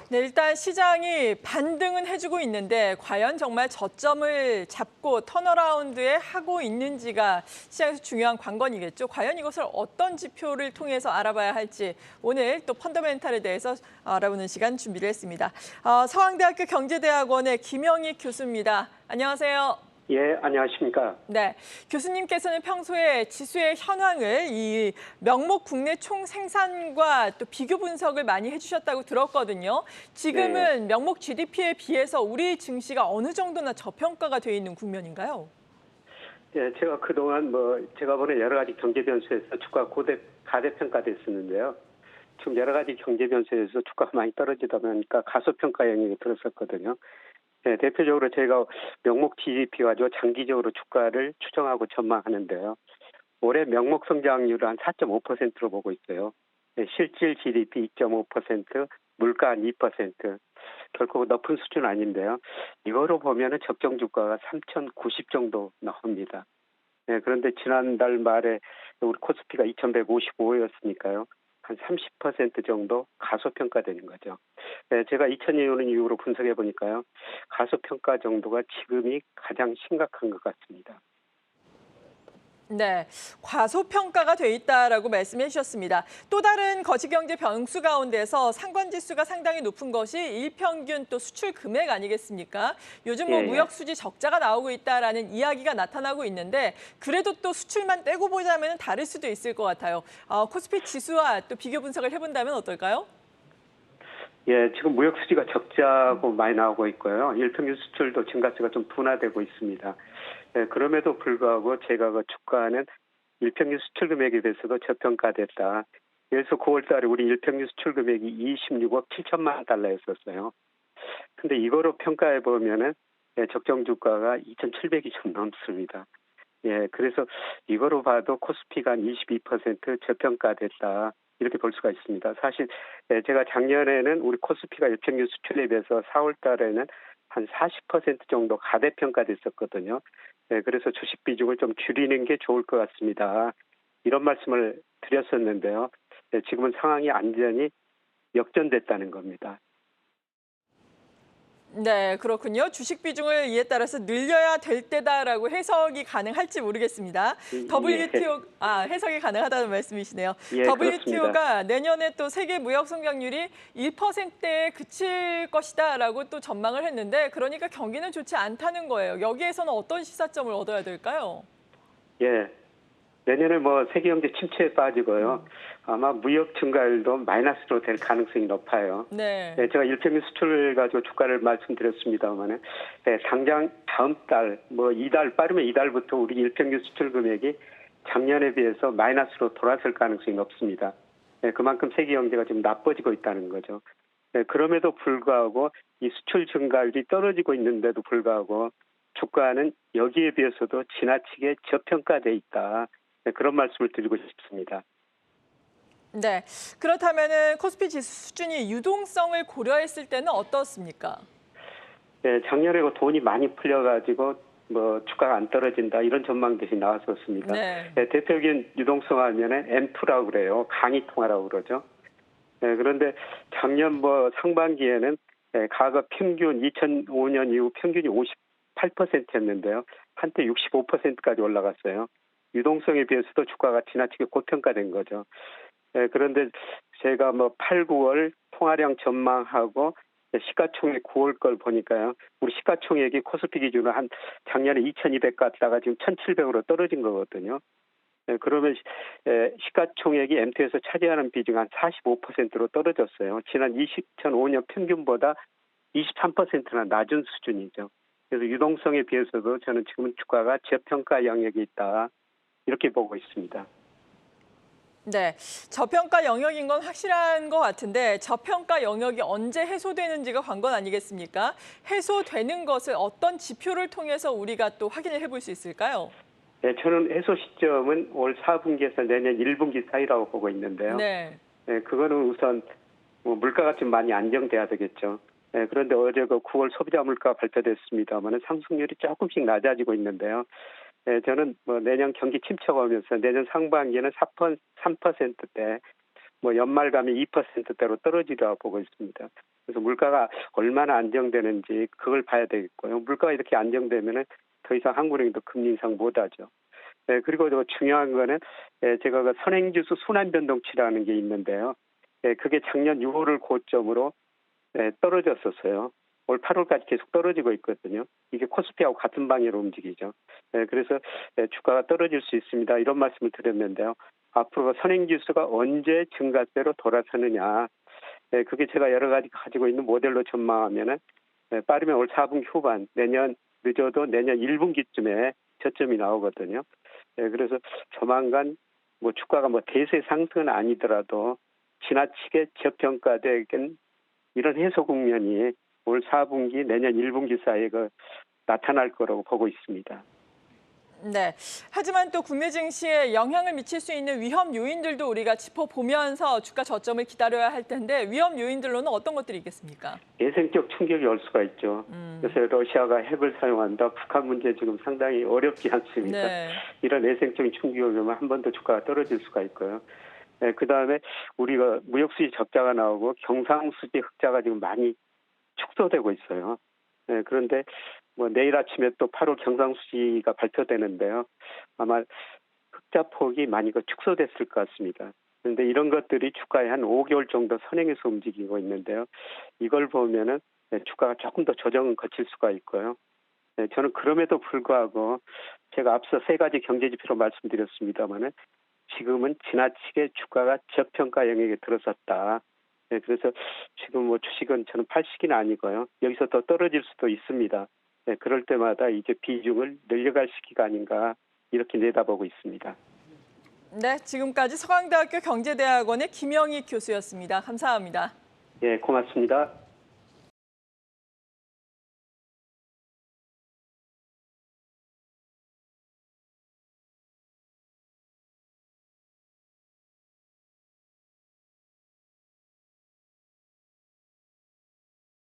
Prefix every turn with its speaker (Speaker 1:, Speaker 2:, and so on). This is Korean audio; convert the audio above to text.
Speaker 1: 네, 일단 시장이 반등은 해주고 있는데 과연 정말 저점을 잡고 턴어라운드에 하고 있는지가 시장에서 중요한 관건이겠죠. 과연 이것을 어떤 지표를 통해서 알아봐야 할지 오늘 또 펀더멘탈에 대해서 알아보는 시간 준비를 했습니다. 서강대학교 경제대학원의 김영익 교수입니다. 안녕하세요.
Speaker 2: 예, 안녕하십니까.
Speaker 1: 네, 교수님께서는 평소에 지수의 현황을 이 명목 국내 총 생산과 또 비교 분석을 많이 해주셨다고 들었거든요.
Speaker 2: 네,
Speaker 1: 지금은 명목 GDP에 비해서 우리 증시가 어느 정도나 저평가가 돼 있는 국면인가요?
Speaker 2: 예, 제가 그동안 제가 보는 여러 가지 경제 변수에서 주가 가대평가됐었는데요. 지금 여러 가지 경제 변수에서 주가가 많이 떨어지다 보니까 가소평가 영역이 들었었거든요. 예, 대표적으로 저희가 명목 GDP 가지고 장기적으로 주가를 추정하고 전망하는데요. 올해 명목 성장률을 한 4.5%로 보고 있어요. 예, 실질 GDP 2.5%, 물가 한 2%. 결코 높은 수준 아닌데요. 이거로 보면은 적정 주가가 3,090 정도 나옵니다. 네, 그런데 지난달 말에 우리 코스피가 2,155였으니까요. 한 30% 정도 가소평가되는 거죠. 네, 제가 2002년 이후로 분석해 보니까요. 가소평가 정도가 지금이 가장 심각한 것 같습니다.
Speaker 1: 네, 과소평가가 돼 있다라고 말씀해 주셨습니다. 또 다른 거시경제 변수 가운데서 상관지수가 상당히 높은 것이 일평균 또 수출 금액 아니겠습니까? 요즘
Speaker 2: 예, 예.
Speaker 1: 무역 수지 적자가 나오고 있다라는 이야기가 나타나고 있는데 그래도 또 수출만 떼고 보자면 다를 수도 있을 것 같아요. 코스피 지수와 또 비교 분석을 해본다면 어떨까요?
Speaker 2: 예, 지금 무역 수지가 적자고 많이 나오고 있고요. 일평균 수출도 증가세가 좀 둔화되고 있습니다. 예, 그럼에도 불구하고 제가 그 주가는 일평균 수출 금액에 대해서도 저평가됐다. 그래서 9월 달에 우리 일평균 수출 금액이 26억 7천만 달러였었어요. 근데 이거로 평가해 보면은 적정 주가가 2,700이 좀 넘습니다. 예, 그래서 이거로 봐도 코스피가 한 22% 저평가됐다. 이렇게 볼 수가 있습니다. 사실 제가 작년에는 우리 코스피가 일평균 수출에 비해서 4월 달에는 한 40% 정도 가대평가됐었거든요. 예, 그래서 주식 비중을 좀 줄이는 게 좋을 것 같습니다. 이런 말씀을 드렸었는데요. 예, 지금은 상황이 완전히 역전됐다는 겁니다.
Speaker 1: 네, 그렇군요. 주식 비중을 이에 따라서 늘려야 될 때다라고 해석이 가능할지 모르겠습니다.
Speaker 2: 예,
Speaker 1: 해석이 가능하다는 말씀이시네요.
Speaker 2: 예, 그렇습니다.
Speaker 1: WTO가 내년에 또 세계 무역 성장률이 1%에 그칠 것이다라고 또 전망을 했는데 그러니까 경기는 좋지 않다는 거예요. 여기에서는 어떤 시사점을 얻어야 될까요?
Speaker 2: 예, 내년에 세계 경제 침체에 빠지고요. 아마 무역 증가율도 마이너스로 될 가능성이 높아요.
Speaker 1: 네.
Speaker 2: 네, 제가 일평균 수출을 가지고 주가를 말씀드렸습니다만은 당장 다음 달, 이달 빠르면 이달부터 우리 일평균 수출 금액이 작년에 비해서 마이너스로 돌아설 가능성이 높습니다. 네, 그만큼 세계 경제가 지금 나빠지고 있다는 거죠. 네, 그럼에도 불구하고 이 수출 증가율이 떨어지고 있는데도 불구하고 주가는 여기에 비해서도 지나치게 저평가돼 있다. 네, 그런 말씀을 드리고 싶습니다.
Speaker 1: 네. 그렇다면은 코스피 지수 수준이 유동성을 고려했을 때는 어떻습니까?
Speaker 2: 네, 작년에 돈이 많이 풀려가지고 주가가 안 떨어진다 이런 전망들이 나왔었습니다.
Speaker 1: 네.
Speaker 2: 네, 대표적인 유동성 하면은 M2라고 그래요. 강의 통화라고 그러죠. 네, 그런데 작년 상반기에는 가가 평균 2005년 이후 평균이 58%였는데요. 한때 65%까지 올라갔어요. 유동성에 비해서도 주가가 지나치게 고평가된 거죠. 그런데 제가 8, 9월 통화량 전망하고 시가총액 9월 걸 보니까요. 우리 시가총액이 코스피 기준으로 한 작년에 2,200 갔다가 지금 1,700으로 떨어진 거거든요. 그러면 시가총액이 MT에서 차지하는 비중 한 45%로 떨어졌어요. 지난 2005년 평균보다 23%나 낮은 수준이죠. 그래서 유동성에 비해서도 저는 지금 주가가 저평가 영역에 있다. 이렇게 보고 있습니다.
Speaker 1: 네, 저평가 영역인 건 확실한 것 같은데 저평가 영역이 언제 해소되는지가 관건 아니겠습니까? 해소되는 것을 어떤 지표를 통해서 우리가 또 확인을 해볼 수 있을까요?
Speaker 2: 네, 저는 해소 시점은 올 4분기에서 내년 1분기 사이라고 보고 있는데요.
Speaker 1: 네.
Speaker 2: 네, 그거는 우선 물가가 좀 많이 안정돼야 되겠죠. 네, 그런데 어제 그 9월 소비자 물가 발표됐습니다만 상승률이 조금씩 낮아지고 있는데요. 네, 저는 내년 경기 침체가 오면서 내년 상반기에는 3%대, 연말 가면 2%대로 떨어지리라고 보고 있습니다. 그래서 물가가 얼마나 안정되는지 그걸 봐야 되겠고요. 물가가 이렇게 안정되면은 더 이상 한국은행도 금리 인상 못하죠. 네, 그리고 더 중요한 거는 제가 그 선행지수 순환 변동치라는 게 있는데요. 그게 작년 6월을 고점으로 떨어졌었어요. 올 8월까지 계속 떨어지고 있거든요. 이게 코스피하고 같은 방향으로 움직이죠. 그래서 주가가 떨어질 수 있습니다. 이런 말씀을 드렸는데요. 앞으로 선행지수가 언제 증가세로 돌아서느냐. 그게 제가 여러 가지 가지고 있는 모델로 전망하면은 빠르면 올 4분기 후반, 내년 늦어도 내년 1분기쯤에 저점이 나오거든요. 그래서 조만간 뭐 주가가 뭐 대세 상승은 아니더라도 지나치게 저평가되긴 이런 해소 국면이 올 4분기 내년 1분기 사이에 나타날 거라고 보고 있습니다.
Speaker 1: 네. 하지만 또 국내 증시에 영향을 미칠 수 있는 위험 요인들도 우리가 짚어보면서 주가 저점을 기다려야 할 텐데 위험 요인들로는 어떤 것들이 있겠습니까?
Speaker 2: 예생적 충격이 올 수가 있죠. 그래서 러시아가 핵을 사용한다. 북한 문제 지금 상당히 어렵지 않습니까?
Speaker 1: 네.
Speaker 2: 이런 예생적인 충격이 오면 한 번 더 주가가 떨어질 수가 있고요. 그다음에 우리가 무역수지 적자가 나오고 경상수지 흑자가 지금 많이 축소되고 있어요. 그런데 뭐 내일 아침에 또 8월 경상수지가 발표되는데요. 아마 흑자 폭이 많이 축소됐을 것 같습니다. 그런데 이런 것들이 주가에 한 5개월 정도 선행해서 움직이고 있는데요. 이걸 보면은 주가가 조금 더 조정을 거칠 수가 있고요. 저는 그럼에도 불구하고 제가 앞서 세 가지 경제 지표로 말씀드렸습니다만은 지금은 지나치게 주가가 저평가 영역에 들어섰다. 그래서 지금 뭐 주식은 저는 팔 시기는 아니고요. 여기서 더 떨어질 수도 있습니다. 그럴 때마다 이제 비중을 늘려갈 시기가 아닌가 이렇게 내다보고 있습니다.
Speaker 1: 네, 지금까지 서강대학교 경제대학원의 김영희 교수였습니다. 감사합니다.
Speaker 2: 예, 고맙습니다.